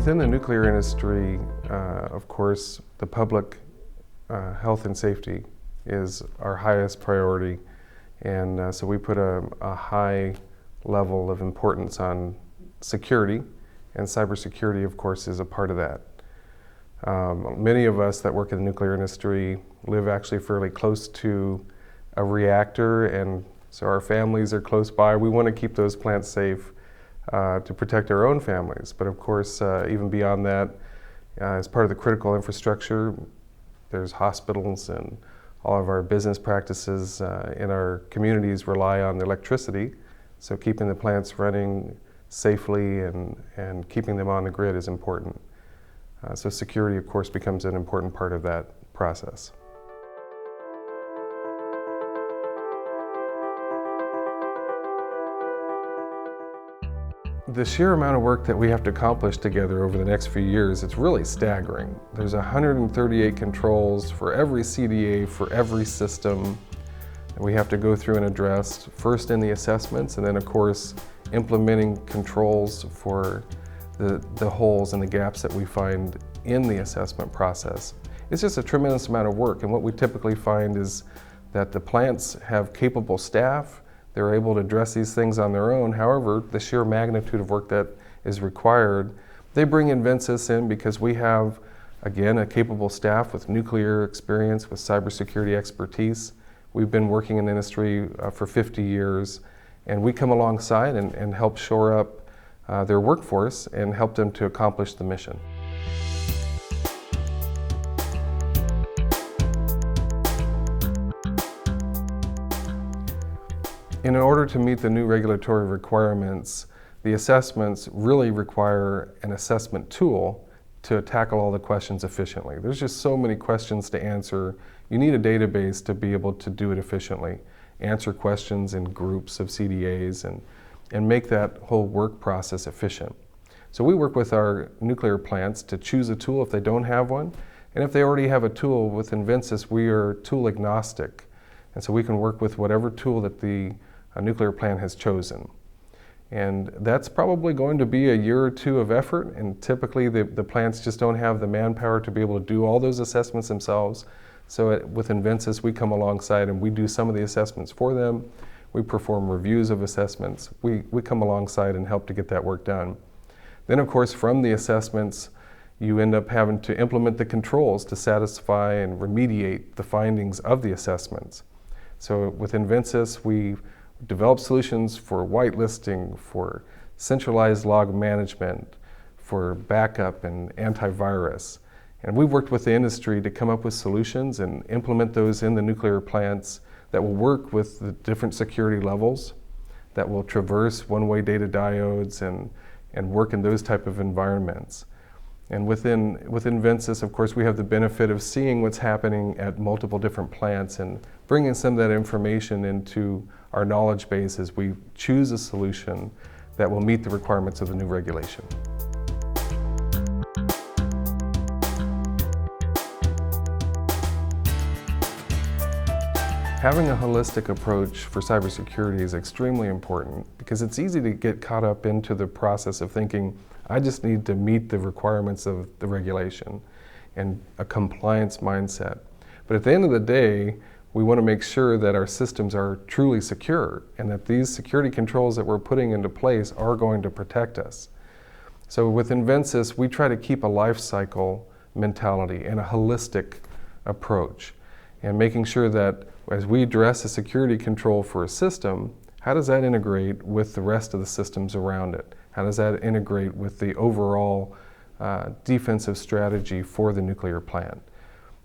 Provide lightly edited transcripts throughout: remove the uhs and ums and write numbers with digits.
Within the nuclear industry, of course, the public health and safety is our highest priority, and so we put a high level of importance on security, and cybersecurity, of course, is a part of that. Many of us that work in the nuclear industry live actually fairly close to a reactor, and so our families are close by. We want to keep those plants safe to protect our own families. But of course, even beyond that, as part of the critical infrastructure, there's hospitals, and all of our business practices in our communities rely on the electricity. So keeping the plants running safely and keeping them on the grid is important. So security, of course, becomes an important part of that process. The sheer amount of work that we have to accomplish together over the next few years, it's really staggering. There's 138 controls for every CDA, for every system that we have to go through and address, first in the assessments, and then of course implementing controls for the holes and the gaps that we find in the assessment process. It's just a tremendous amount of work, and what we typically find is that the plants have capable staff. They're able to address these things on their own. However, the sheer magnitude of work that is required, they bring Invensys in because we have, again, a capable staff with nuclear experience, with cybersecurity expertise. We've been working in the industry for 50 years, and we come alongside and help shore up their workforce and help them to accomplish the mission. In order to meet the new regulatory requirements, the assessments really require an assessment tool to tackle all the questions efficiently. There's just so many questions to answer. You need a database to be able to do it efficiently, answer questions in groups of CDAs and make that whole work process efficient. So we work with our nuclear plants to choose a tool if they don't have one. And if they already have a tool with Invensys, we are tool agnostic. And so we can work with whatever tool that the nuclear plant has chosen. And that's probably going to be a year or two of effort, and typically the plants just don't have the manpower to be able to do all those assessments themselves. So with Invensys, we come alongside and we do some of the assessments for them. We perform reviews of assessments. We come alongside and help to get that work done. Then of course from the assessments, you end up having to implement the controls to satisfy and remediate the findings of the assessments. So with Invensys, we develop solutions for whitelisting, for centralized log management, for backup and antivirus. And we've worked with the industry to come up with solutions and implement those in the nuclear plants that will work with the different security levels, that will traverse one-way data diodes and work in those type of environments. And within Invensys, of course, we have the benefit of seeing what's happening at multiple different plants and bringing some of that information into our knowledge base as we choose a solution that will meet the requirements of the new regulation. Having a holistic approach for cybersecurity is extremely important because it's easy to get caught up into the process of thinking, I just need to meet the requirements of the regulation and a compliance mindset. But at the end of the day, we want to make sure that our systems are truly secure and that these security controls that we're putting into place are going to protect us. So with Invensys, we try to keep a life cycle mentality and a holistic approach, and making sure that as we address a security control for a system, how does that integrate with the rest of the systems around it? How does that integrate with the overall defensive strategy for the nuclear plant?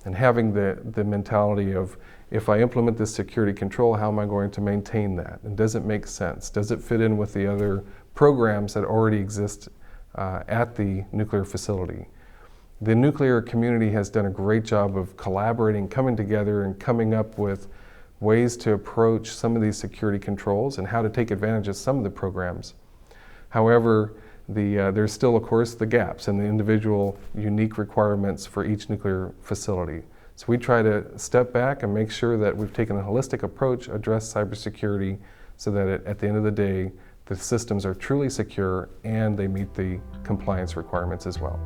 And having the mentality of, if I implement this security control, how am I going to maintain that? And does it make sense? Does it fit in with the other programs that already exist at the nuclear facility? The nuclear community has done a great job of collaborating, coming together and coming up with ways to approach some of these security controls and how to take advantage of some of the programs. However, there's still, of course, the gaps and the individual unique requirements for each nuclear facility. So we try to step back and make sure that we've taken a holistic approach, address cybersecurity, so that at the end of the day, the systems are truly secure and they meet the compliance requirements as well.